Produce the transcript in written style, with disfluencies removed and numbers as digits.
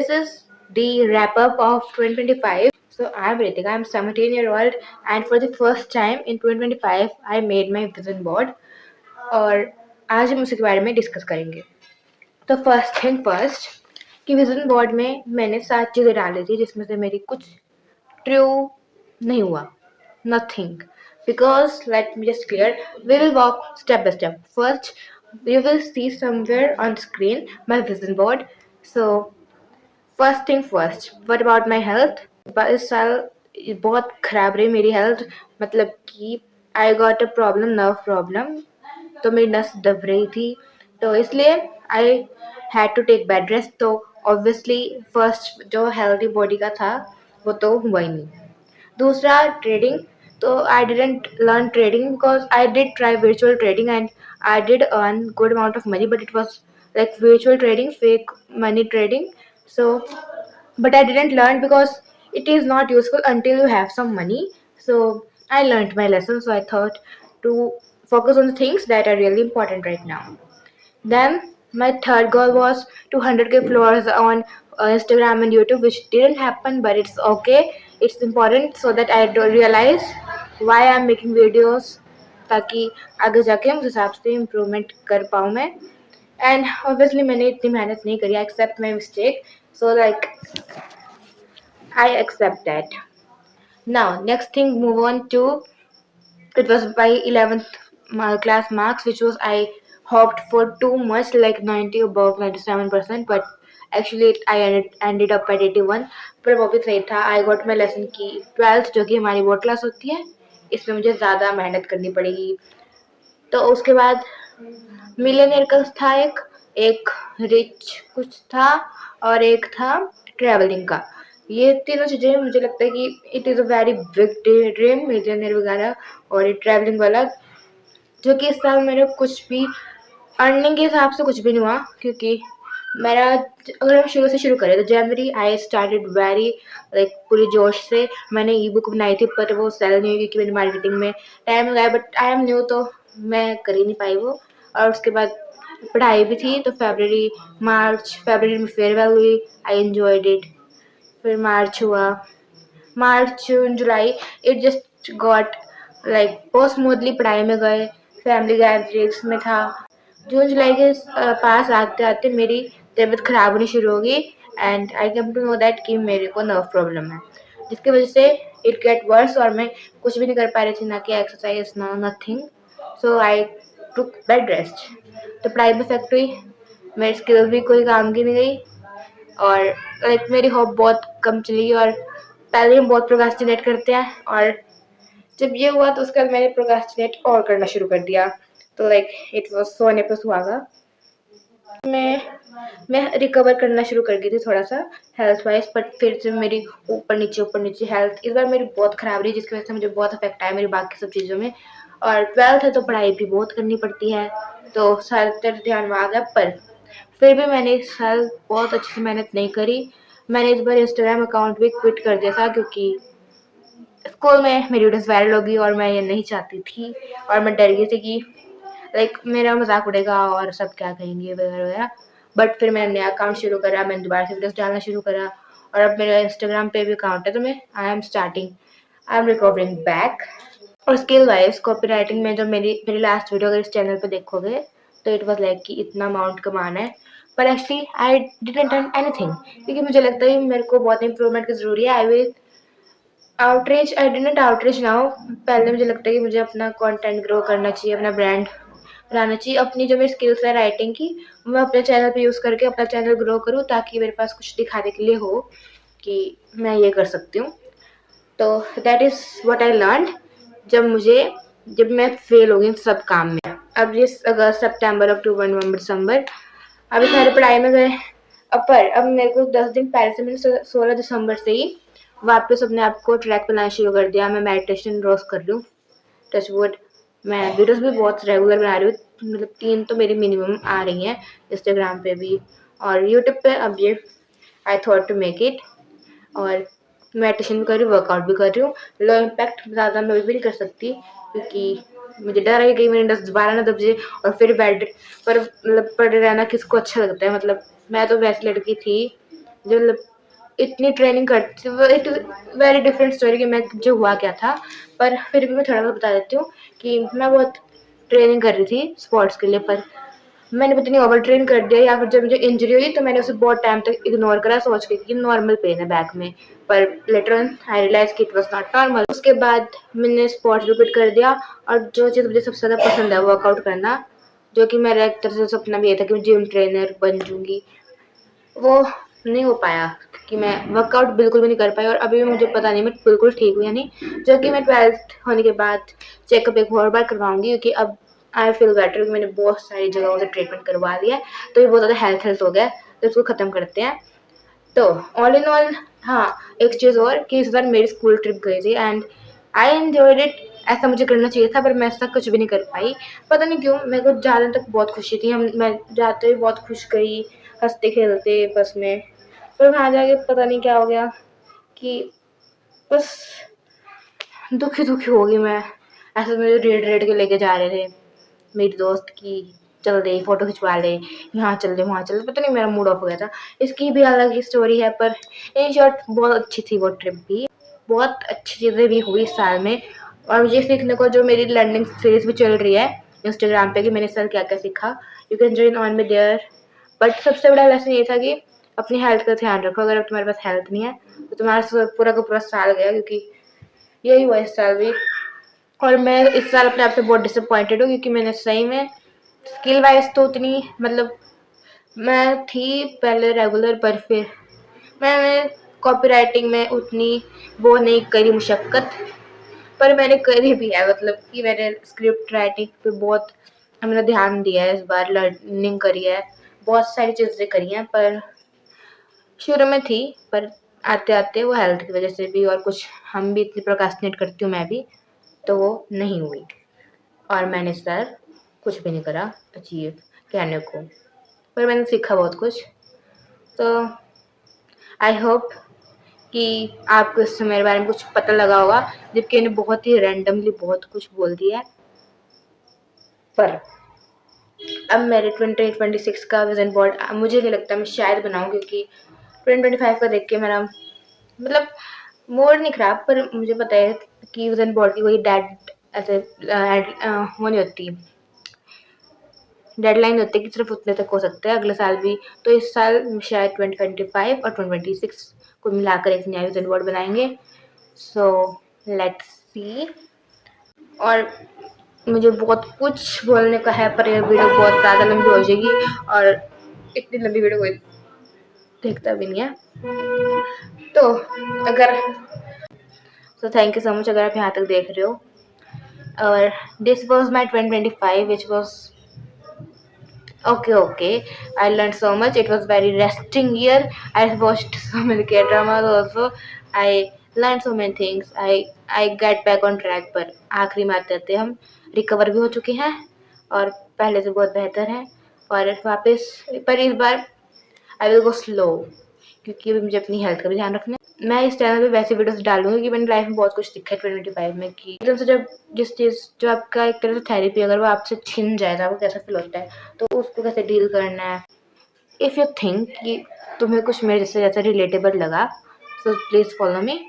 this is the wrap up of 2025. So I'm Ritika, I'm 17-year-old, and for the first time in 2025 I made my vision board. और आज हम उसके बारे में discuss करेंगे। तो फर्स्ट थिंग फर्स्ट कि विजन बोर्ड में मैंने 7 चीज़ें डाली थी जिसमें से मेरी कुछ ट्रू नहीं हुआ, nothing, because let me just clear, we will walk step by step. First you will see somewhere on screen my vision board. So first thing first, what about my health. इस साल बहुत खराब रही मेरी health, मतलब कि I got a problem, nerve problem. तो मेरी नस दब रही थी, तो इसलिए I had to take bed rest. तो ऑब्वियसली फर्स्ट जो हेल्थी बॉडी का था वो तो हुआ ही नहीं। दूसरा ट्रेडिंग, तो I didn't learn trading because I did try virtual trading and I did earn good amount of money, but it was like virtual trading, fake money trading. So but I didn't learn because it is not useful until you have some money. So I learned my lesson, so I thought to focus on the things that are really important right now. Then my third goal was 200k followers on Instagram and YouTube, which didn't happen, but it's okay. It's important so that I do realize why I'm making videos, ताकि आगे जाके उस हिसाब से improvement कर पाऊँ मैं। And obviously मैंने इतनी मेहनत नहीं करी, I accept my mistake, so like I accept that. Now next thing, move on to, it was by 11th class marks, which was I hoped for too much, like 90 above 97%, but actually I ended up at 81, पर वो भी सही था। I got my lesson की 12th जो कि हमारी board class होती है, इसमें मुझे ज़्यादा मेहनत करनी पड़ेगी। तो उसके बाद मिलियनियर का था, एक रिच कुछ था, और एक था ट्रैवलिंग का। ये तीनों चीज़ें मुझे लगता है कि it is a very big dream, millionaire वगैरह और ये ट्रैवलिंग वाला, जो कि इस साल मेरे कुछ भी अर्निंग के हिसाब से कुछ भी नहीं हुआ। क्योंकि मेरा, अगर हम शुरू से शुरू करें तो जनवरी आई स्टार्टेड वेरी लाइक पूरी जोश से। मैंने ई बुक बनाई थी पर वो सेल नहीं हुई क्योंकि मेरी मार्केटिंग में टाइम लगाया, बट आई एम न्यू तो मैं कर ही नहीं पाई वो। और उसके बाद पढ़ाई भी थी, तो फरवरी में फेयरवेल हुई, आई एंजॉयड इट। फिर मार्च हुआ, मार्च जून जुलाई, इट जस्ट गॉट लाइक बहुत स्मूथली पढ़ाई में गए, फैमिली गैदरिंग्स में था। जून जुलाई के पास आते आते मेरी तबीयत खराब होनी शुरू होगी and I came to know that कि मेरे को नर्व प्रॉब्लम है, जिसकी वजह से इट गेट वर्स और मैं कुछ भी नहीं कर पा रही थी, ना कि एक्सरसाइज ना नथिंग। सो आई टुक बेड रेस्ट। तो पढ़ाई में इफेक्ट हुई, मेरी स्किल भी कोई काम की नहीं गई, और लाइक मेरी होप बहुत कम चली। और पहले हम बहुत प्रोक्रास्टिनेट करते हैं, और जब ये हुआ तो उसके बाद मैंने प्रोक्रास्टिनेट और करना शुरू कर दिया। तो लाइक इट वाज सोने पे सुहागा। मैं रिकवर करना शुरू कर गई थी थोड़ा सा हेल्थ वाइज, बट फिर से मेरी ऊपर नीचे हेल्थ इस बार मेरी बहुत ख़राब रही, जिसकी वजह से मुझे बहुत इफेक्ट आया मेरी बाकी सब चीज़ों में। और 12th है तो पढ़ाई भी बहुत करनी पड़ती है, तो सारा ध्यान में आ गया। पर फिर भी मैंने इस साल बहुत अच्छे से मेहनत नहीं करी। मैंने इस बार इंस्टाग्राम अकाउंट भी क्विट कर दिया था क्योंकि स्कूल में मेरी वीडियोस वायरल होगी और मैं ये नहीं चाहती थी, और मैं डर गई थी कि लाइक मेरा मजाक उड़ेगा और सब क्या कहेंगे वगैरह वगैरह। बट फिर मैंने नया अकाउंट शुरू करा, मैंने दोबारा से वीडियोस डालना शुरू करा, और अब मेरा इंस्टाग्राम पे भी अकाउंट है, तो मैं आई एम रिकवरिंग बैक। और स्किल वाइज कॉपी राइटिंग में जो मेरी लास्ट वीडियो अगर इस चैनल पे देखोगे तो इट वाज लाइक कि इतना अमाउंट कमाना है, पर actually I didn't earn anything, क्योंकि मुझे लगता है मेरे को बहुत इंप्रूवमेंट की ज़रूरी है। I will I didn't outreach now. पहले मुझे लगता है कि मुझे अपना कंटेंट ग्रो करना चाहिए, अपना ब्रांड बनाना चाहिए, अपनी जो मेरी स्किल्स है राइटिंग की मैं अपने चैनल पे यूज़ करके अपना चैनल ग्रो करूँ, ताकि मेरे पास कुछ दिखाने के लिए हो कि मैं ये कर सकती हूँ। तो that is what I learn जब मैं फेल हो गई सब काम में। अब ये अगस्त सितंबर अक्टूबर नवंबर दिसंबर अभी सारे पढ़ाई में गए। अब मेरे को 10 दिन पहले से, मैंने 16 दिसंबर से ही वापस अपने आप को ट्रैक बनाना शुरू कर दिया। मैं मेडिटेशन रोज कर रही हूँ, टच वुड। मैं वीडियोस भी बहुत रेगुलर बना रही हूँ, मतलब 3 तो मेरी मिनिमम आ रही हैं इंस्टाग्राम पे भी और यूट्यूब पे। अब ये I thought to make it, और मेडिटेशन भी कर रही हूँ, वर्कआउट भी कर रही हूँ। लो इम्पैक्ट ज़्यादा मैं भी नहीं कर सकती क्योंकि मुझे डर है कि मेरी 10-12 ना दब जाए और फिर बेड पर मतलब पड़े रहना किसको अच्छा लगता है। मतलब मैं तो वैसी लड़की थी जो मतलब इतनी ट्रेनिंग करती वो इट वेरी डिफरेंट स्टोरी कि मैं जो हुआ क्या था, पर फिर भी मैं थोड़ा बहुत बता देती हूँ कि मैं बहुत ट्रेनिंग कर रही थी स्पोर्ट्स के लिए, पर मैंने पता नहीं ओवर ट्रेन कर दिया या फिर जब मुझे इंजरी हुई तो मैंने उसे बहुत टाइम तक इग्नोर करा सोच के कि नॉर्मल पेन है बैक में, पर लेटर ऑन आई रियलाइज कि इट वाज नॉट नॉर्मल। उसके बाद मैंने स्पोर्ट्स भी क्विट कर दिया, और जो चीज़ मुझे सबसे ज़्यादा पसंद है वर्कआउट करना, जो कि मेरा एक तरह से सपना भी ये था कि मैं जिम ट्रेनर बन जूँगी, वो नहीं हो पाया कि मैं वर्कआउट बिल्कुल भी नहीं कर पाई, और अभी भी मुझे पता नहीं मैं बिल्कुल ठीक हूँ या नहीं, जो कि मैं 12th होने के बाद चेकअप एक और बार करवाऊंगी, क्योंकि अब आई फील बेटर, क्योंकि मैंने बहुत सारी जगहों से ट्रीटमेंट करवा लिया है, तो ये बहुत ज़्यादा हेल्थ हो गया, तो इसको ख़त्म करते हैं। तो ऑल इन ऑल, हाँ, एक चीज़ और कि इस बार मेरी स्कूल ट्रिप गई थी एंड आई एन्जॉयड इट। ऐसा मुझे करना चाहिए था, पर मैं ऐसा कुछ भी नहीं कर पाई, पता नहीं क्यों। मेरे को जाने तक बहुत खुशी थी, मैं जाते हुए बहुत खुश गई, हंसते खेलते बस में, पर वहाँ जाके पता नहीं क्या हो गया कि बस दुखी दुखी हो गई मैं। ऐसे मुझे रेड रेड के लेके जा रहे थे मेरी दोस्त की, चल दे फोटो खिंचवा ले, यहाँ चल दे वहाँ चल दे, पता नहीं मेरा मूड ऑफ हो गया था। इसकी भी अलग ही स्टोरी है, पर इन शॉर्ट बहुत अच्छी थी वो ट्रिप भी, बहुत अच्छी चीज़ें भी हुई इस साल में। और मुझे सीखने को जो मेरी लर्निंग सीरीज भी चल रही है इंस्टाग्राम पे कि मैंने सर क्या क्या सीखा, यू कैन जॉइन ऑन में देयर। बट सबसे बड़ा लेसन ये था कि अपनी हेल्थ का ध्यान रखो, अगर तुम्हारे पास हेल्थ नहीं है तो तुम्हारा पूरा का पूरा साल गया, क्योंकि यही हुआ इस साल भी। और मैं इस साल अपने आप से बहुत डिसअपॉइंटेड हूँ, क्योंकि मैंने सही में स्किल वाइज तो उतनी मतलब मैं थी पहले रेगुलर, पर फिर मैंने कॉपी राइटिंग में उतनी वो नहीं करी मुशक्क़त, पर मैंने करी भी है, मतलब कि मैंने स्क्रिप्ट राइटिंग पे बहुत मैंने ध्यान दिया है, इस बार लर्निंग करी है, बहुत सारी चीज़ें करी हैं, पर शुरू में थी, पर आते आते वो हेल्थ की वजह से भी और कुछ हम भी इतनी प्रोक्रास्टिनेट करती हूँ मैं भी, तो वो नहीं हुई, और मैंने सर कुछ भी नहीं करा अचीव कहने को, पर मैंने सीखा बहुत कुछ। तो आई होप कि आपको इससे मेरे बारे में कुछ पता लगा होगा, जबकि मैंने बहुत ही रैंडमली बहुत कुछ बोल दिया है। पर अब मेरे 2026 का विजन बोर्ड मुझे नहीं लगता मैं शायद बनाऊँ, क्योंकि 2025 का देख के मेरा मतलब मूड नहीं खराब, पर मुझे पता है कि विजन बोर्ड की कोई डेड ऐसे वो नहीं होती, डेडलाइन होती है कि सिर्फ उतने तक हो सकते हैं अगले साल भी। तो इस साल शायद 2025 और 2026 को मिलाकर एक नया विजन बोर्ड बनाएंगे। So let's see. और मुझे बहुत कुछ बोलने का है, पर यह वीडियो बहुत ज़्यादा लंबी हो जाएगी, और इतनी लंबी वीडियो कोई देखता भी नहीं है। तो अगर तो थैंक यू सो मच अगर आप यहाँ तक देख रहे हो। और this was my 2025 which was okay. I learned so much. It was very resting year. I watched so many K-dramas also. I learned so many things. I get back on track. पर आखिरी में आते आते हम recover भी हो चुके हैं और पहले से बहुत बेहतर हैं, और वापस पर इस बार आई विल गो स्लो, क्योंकि अभी मुझे अपनी हेल्थ का भी ध्यान रखना है। मैं इस चैनल पे वैसे वीडियोस डालूंगी कि मैंने लाइफ में बहुत कुछ सीखा है 2025 में, कि एकदम से जब जिस चीज़ जो आपका एक तरह से थेरेपी अगर वो आपसे छिन जाए तो आपको कैसा फील होता है, तो उसको कैसे डील करना है। इफ़ यू थिंक कि तुम्हें कुछ मेरे जैसे रिलेटेबल लगा, सो प्लीज़ फॉलो मी।